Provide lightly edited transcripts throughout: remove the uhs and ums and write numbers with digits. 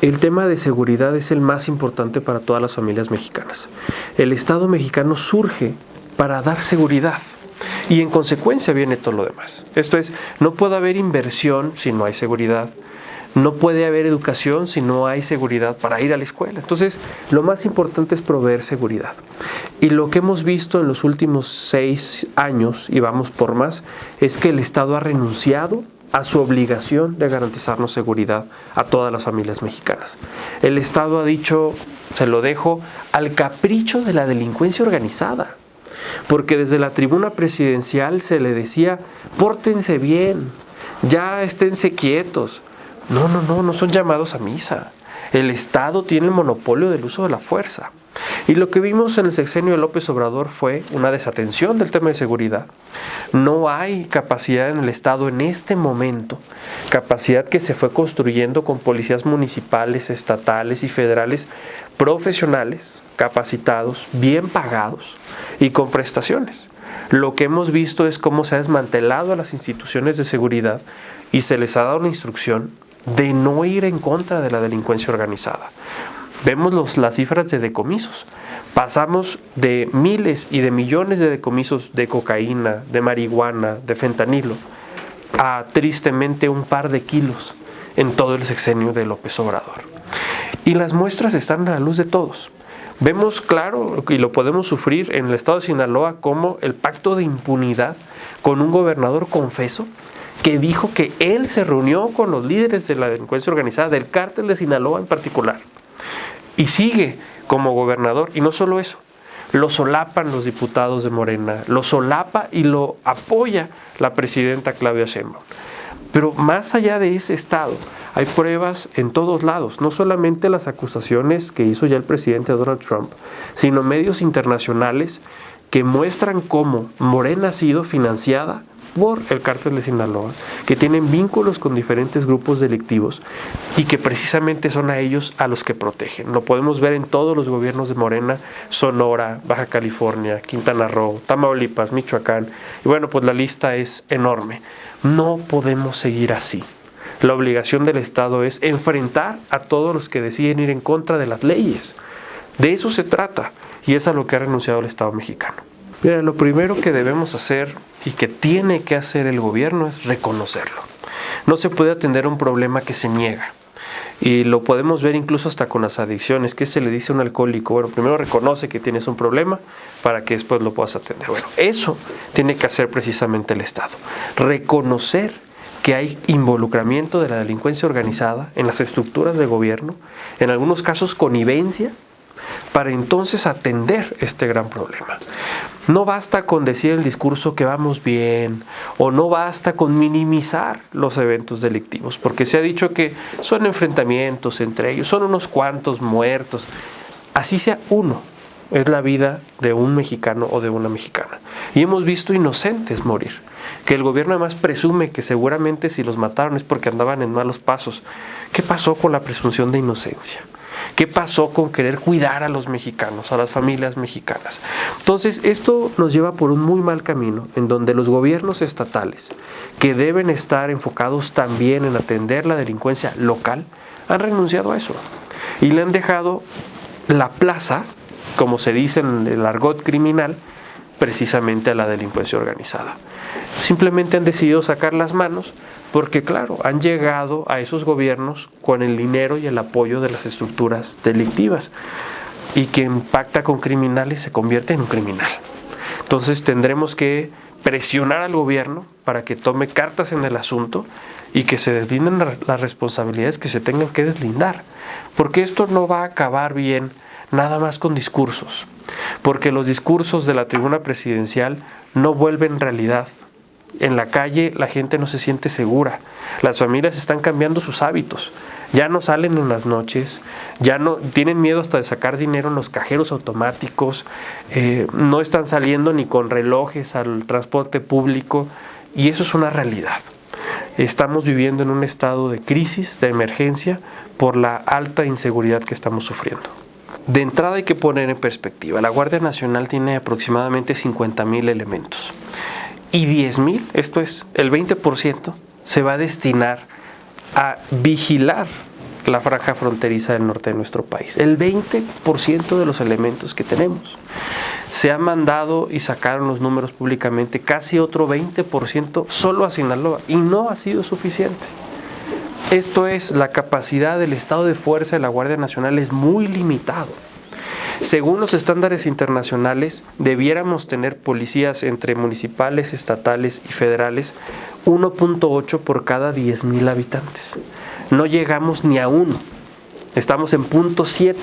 El tema de seguridad es el más importante para todas las familias mexicanas. El Estado mexicano surge para dar seguridad y en consecuencia viene todo lo demás. Esto es, no puede haber inversión si no hay seguridad. No puede haber educación si no hay seguridad para ir a la escuela. Entonces, lo más importante es proveer seguridad. Y lo que hemos visto en los últimos 6 años, y vamos por más, es que el Estado ha renunciado a su obligación de garantizarnos seguridad a todas las familias mexicanas. El Estado ha dicho, se lo dejo, al capricho de la delincuencia organizada. Porque desde la tribuna presidencial se le decía, pórtense bien, ya esténse quietos. No son llamados a misa. El Estado tiene el monopolio del uso de la fuerza. Y lo que vimos en el sexenio de López Obrador fue una desatención del tema de seguridad. No hay capacidad en el Estado en este momento, capacidad que se fue construyendo con policías municipales, estatales y federales profesionales, capacitados, bien pagados y con prestaciones. Lo que hemos visto es cómo se ha desmantelado a las instituciones de seguridad y se les ha dado una instrucción de no ir en contra de la delincuencia organizada. Vemos las cifras de decomisos. Pasamos de miles y de millones de decomisos de cocaína, de marihuana, de fentanilo, a tristemente un par de kilos en todo el sexenio de López Obrador. Y las muestras están a la luz de todos. Vemos claro, y lo podemos sufrir en el estado de Sinaloa, como el pacto de impunidad con un gobernador confeso que dijo que él se reunió con los líderes de la delincuencia organizada, del cártel de Sinaloa en particular, y sigue como gobernador. Y no solo eso, lo solapan los diputados de Morena, lo solapa y lo apoya la presidenta Claudia Sheinbaum. Pero más allá de ese estado, hay pruebas en todos lados, no solamente las acusaciones que hizo ya el presidente Donald Trump, sino medios internacionales que muestran cómo Morena ha sido financiada por el cártel de Sinaloa, que tienen vínculos con diferentes grupos delictivos y que precisamente son a ellos a los que protegen. Lo podemos ver en todos los gobiernos de Morena: Sonora, Baja California, Quintana Roo, Tamaulipas, Michoacán, y bueno, pues la lista es enorme. No podemos seguir así. La obligación del Estado es enfrentar a todos los que deciden ir en contra de las leyes. De eso se trata, y es a lo que ha renunciado el Estado mexicano. Mira, lo primero que debemos hacer y que tiene que hacer el gobierno es reconocerlo. No se puede atender un problema que se niega. Y lo podemos ver incluso hasta con las adicciones. ¿Qué se le dice a un alcohólico? Bueno, primero reconoce que tienes un problema para que después lo puedas atender. Bueno, eso tiene que hacer precisamente el Estado. Reconocer que hay involucramiento de la delincuencia organizada en las estructuras de gobierno, en algunos casos connivencia, para entonces atender este gran problema. No basta con decir el discurso que vamos bien, o no basta con minimizar los eventos delictivos, porque se ha dicho que son enfrentamientos entre ellos, son unos cuantos muertos. Así sea uno, es la vida de un mexicano o de una mexicana. Y hemos visto inocentes morir, que el gobierno además presume que seguramente si los mataron es porque andaban en malos pasos. ¿Qué pasó con la presunción de inocencia? ¿Qué pasó con querer cuidar a los mexicanos, a las familias mexicanas? Entonces, esto nos lleva por un muy mal camino, en donde los gobiernos estatales, que deben estar enfocados también en atender la delincuencia local, han renunciado a eso. Y le han dejado la plaza, como se dice en el argot criminal, precisamente a la delincuencia organizada. Simplemente han decidido sacar las manos, porque claro, han llegado a esos gobiernos con el dinero y el apoyo de las estructuras delictivas, y quien pacta con criminales se convierte en un criminal. Entonces tendremos que presionar al gobierno para que tome cartas en el asunto y que se deslinden las responsabilidades que se tengan que deslindar, porque esto no va a acabar bien nada más con discursos, porque los discursos de la tribuna presidencial no vuelven realidad. En la calle la gente no se siente segura, las familias están cambiando sus hábitos, ya no salen en las noches, ya no tienen miedo hasta de sacar dinero en los cajeros automáticos, no están saliendo ni con relojes al transporte público, y eso es una realidad. Estamos viviendo en un estado de crisis, de emergencia, por la alta inseguridad que estamos sufriendo. De entrada hay que poner en perspectiva, la Guardia Nacional tiene aproximadamente 50,000 elementos. Y 10,000, esto es el 20%, se va a destinar a vigilar la franja fronteriza del norte de nuestro país. El 20% de los elementos que tenemos. Se ha mandado, y sacaron los números públicamente, casi otro 20% solo a Sinaloa, y no ha sido suficiente. Esto es, la capacidad del estado de fuerza de la Guardia Nacional es muy limitado. Según los estándares internacionales, debiéramos tener policías entre municipales, estatales y federales 1.8 por cada 10,000 habitantes. No llegamos ni a 1. Estamos en 0.7.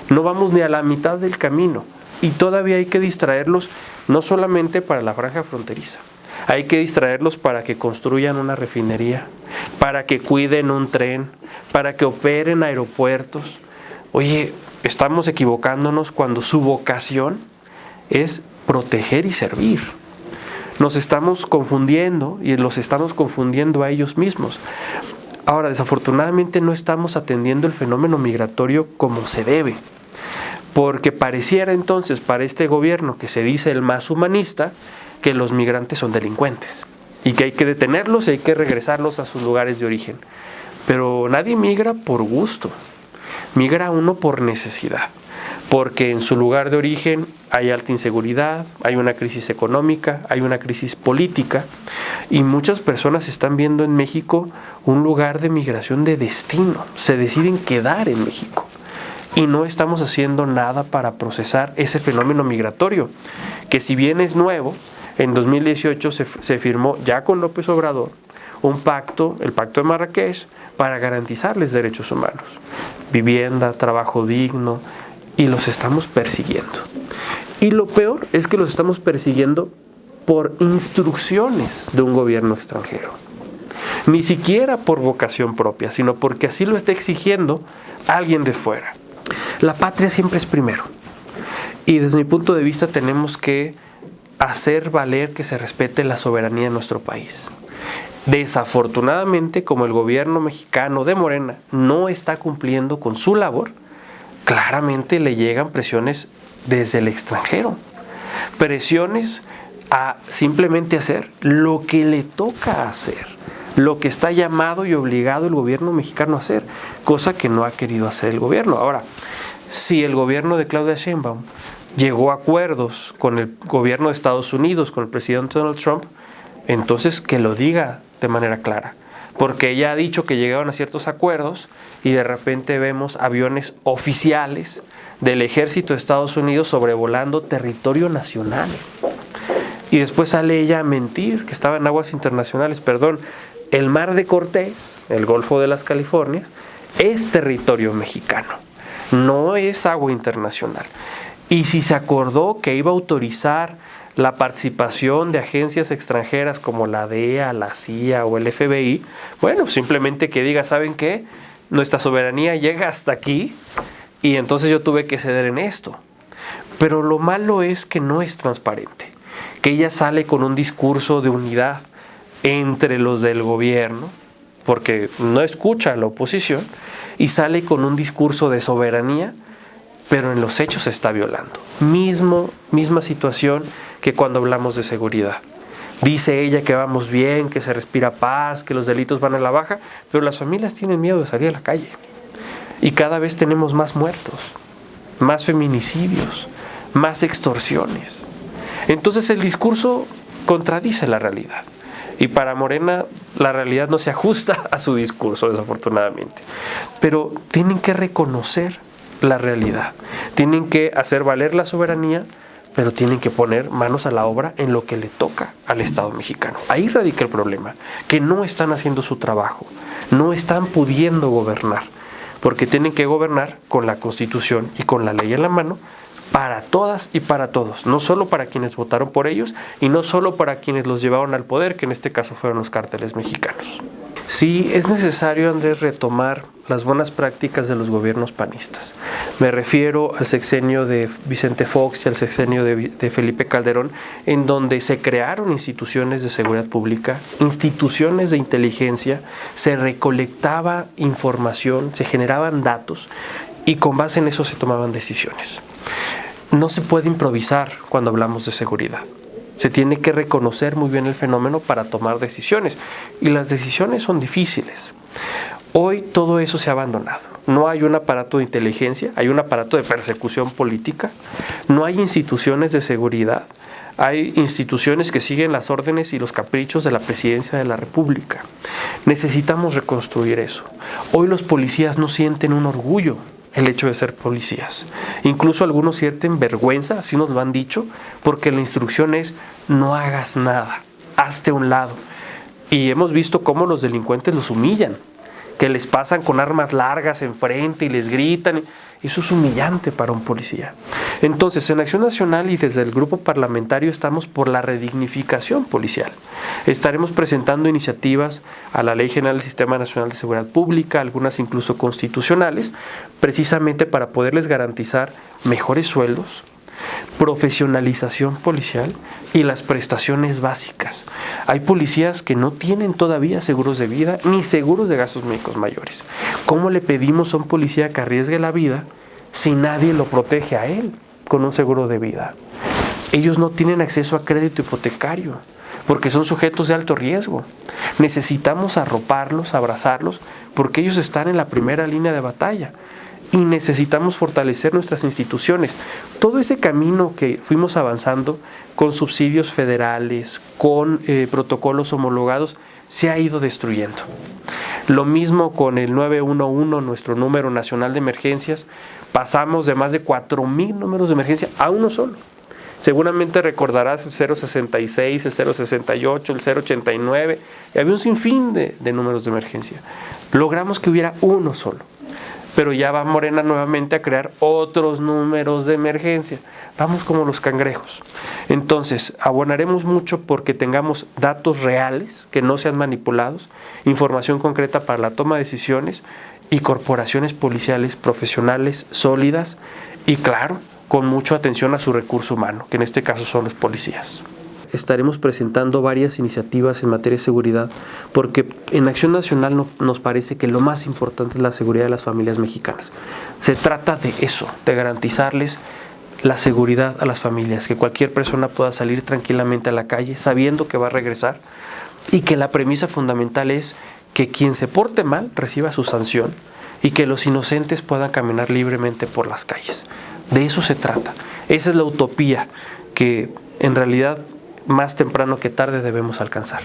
No vamos ni a la mitad del camino. Y todavía hay que distraerlos no solamente para la franja fronteriza. Hay que distraerlos para que construyan una refinería, para que cuiden un tren, para que operen aeropuertos. Oye, estamos equivocándonos cuando su vocación es proteger y servir. Nos estamos confundiendo y los estamos confundiendo a ellos mismos. Ahora, desafortunadamente no estamos atendiendo el fenómeno migratorio como se debe, porque pareciera entonces para este gobierno, que se dice el más humanista, que los migrantes son delincuentes y que hay que detenerlos y hay que regresarlos a sus lugares de origen. Pero nadie migra por gusto, migra uno por necesidad, porque en su lugar de origen hay alta inseguridad, hay una crisis económica, hay una crisis política, y muchas personas están viendo en México un lugar de migración de destino, se deciden quedar en México. Y no estamos haciendo nada para procesar ese fenómeno migratorio, que si bien es nuevo, en 2018 se firmó ya con López Obrador un pacto, el Pacto de Marrakech, para garantizarles derechos humanos, vivienda, trabajo digno, y los estamos persiguiendo. Y lo peor es que los estamos persiguiendo por instrucciones de un gobierno extranjero. Ni siquiera por vocación propia, sino porque así lo está exigiendo alguien de fuera. La patria siempre es primero. Y desde mi punto de vista tenemos que hacer valer que se respete la soberanía de nuestro país. Desafortunadamente, como el gobierno mexicano de Morena no está cumpliendo con su labor, claramente le llegan presiones desde el extranjero. Presiones a simplemente hacer lo que le toca hacer, lo que está llamado y obligado el gobierno mexicano a hacer, cosa que no ha querido hacer el gobierno. Ahora, si el gobierno de Claudia Sheinbaum llegó a acuerdos con el gobierno de Estados Unidos, con el presidente Donald Trump, entonces que lo diga de manera clara, porque ella ha dicho que llegaron a ciertos acuerdos y de repente vemos aviones oficiales del ejército de Estados Unidos sobrevolando territorio nacional. Y después sale ella a mentir que estaba en aguas internacionales. Perdón, el Mar de Cortés, el Golfo de las Californias, es territorio mexicano, no es agua internacional. Y si se acordó que iba a autorizar la participación de agencias extranjeras como la DEA, la CIA o el FBI, bueno, simplemente que diga, ¿saben qué? Nuestra soberanía llega hasta aquí y entonces yo tuve que ceder en esto. Pero lo malo es que no es transparente, que ella sale con un discurso de unidad entre los del gobierno, porque no escucha a la oposición, y sale con un discurso de soberanía, pero en los hechos se está violando. Misma situación que cuando hablamos de seguridad. Dice ella que vamos bien, que se respira paz, que los delitos van a la baja, pero las familias tienen miedo de salir a la calle. Y cada vez tenemos más muertos, más feminicidios, más extorsiones. Entonces el discurso contradice la realidad. Y para Morena la realidad no se ajusta a su discurso, desafortunadamente. Pero tienen que reconocer la realidad. Tienen que hacer valer la soberanía, pero tienen que poner manos a la obra en lo que le toca al Estado mexicano. Ahí radica el problema, que no están haciendo su trabajo, no están pudiendo gobernar, porque tienen que gobernar con la Constitución y con la ley en la mano, para todas y para todos, no solo para quienes votaron por ellos y no solo para quienes los llevaron al poder, que en este caso fueron los cárteles mexicanos. Sí, es necesario, Andrés, retomar las buenas prácticas de los gobiernos panistas. Me refiero al sexenio de Vicente Fox y al sexenio de Felipe Calderón, en donde se crearon instituciones de seguridad pública, instituciones de inteligencia, se recolectaba información, se generaban datos y con base en eso se tomaban decisiones. No se puede improvisar cuando hablamos de seguridad. Se tiene que reconocer muy bien el fenómeno para tomar decisiones. Y las decisiones son difíciles. Hoy todo eso se ha abandonado. No hay un aparato de inteligencia, hay un aparato de persecución política, no hay instituciones de seguridad, hay instituciones que siguen las órdenes y los caprichos de la Presidencia de la República. Necesitamos reconstruir eso. Hoy los policías no sienten un orgullo el hecho de ser policías. Incluso algunos sienten vergüenza, así nos lo han dicho, porque la instrucción es no hagas nada, hazte a un lado. Y hemos visto cómo los delincuentes los humillan, que les pasan con armas largas enfrente y les gritan. Eso es humillante para un policía. Entonces, en Acción Nacional y desde el grupo parlamentario estamos por la redignificación policial. Estaremos presentando iniciativas a la Ley General del Sistema Nacional de Seguridad Pública, algunas incluso constitucionales, precisamente para poderles garantizar mejores sueldos, profesionalización policial y las prestaciones básicas. Hay policías que no tienen todavía seguros de vida ni seguros de gastos médicos mayores. ¿Cómo le pedimos a un policía que arriesgue la vida si nadie lo protege a él con un seguro de vida? Ellos no tienen acceso a crédito hipotecario porque son sujetos de alto riesgo. Necesitamos arroparlos, abrazarlos, porque ellos están en la primera línea de batalla. Y necesitamos fortalecer nuestras instituciones. Todo ese camino que fuimos avanzando con subsidios federales, con protocolos homologados, se ha ido destruyendo. Lo mismo con el 911, nuestro número nacional de emergencias. Pasamos de más de 4,000 números de emergencia a uno solo. Seguramente recordarás el 066, el 068, el 089. Y había un sinfín de números de emergencia. Logramos que hubiera uno solo. Pero ya va Morena nuevamente a crear otros números de emergencia. Vamos como los cangrejos. Entonces, abonaremos mucho porque tengamos datos reales, que no sean manipulados, información concreta para la toma de decisiones y corporaciones policiales profesionales, sólidas y, claro, con mucha atención a su recurso humano, que en este caso son los policías. Estaremos presentando varias iniciativas en materia de seguridad porque en Acción Nacional nos parece que lo más importante es la seguridad de las familias mexicanas. Se trata de eso, de garantizarles la seguridad a las familias, que cualquier persona pueda salir tranquilamente a la calle sabiendo que va a regresar y que la premisa fundamental es que quien se porte mal reciba su sanción y que los inocentes puedan caminar libremente por las calles. De eso se trata. Esa es la utopía que en realidad más temprano que tarde debemos alcanzar.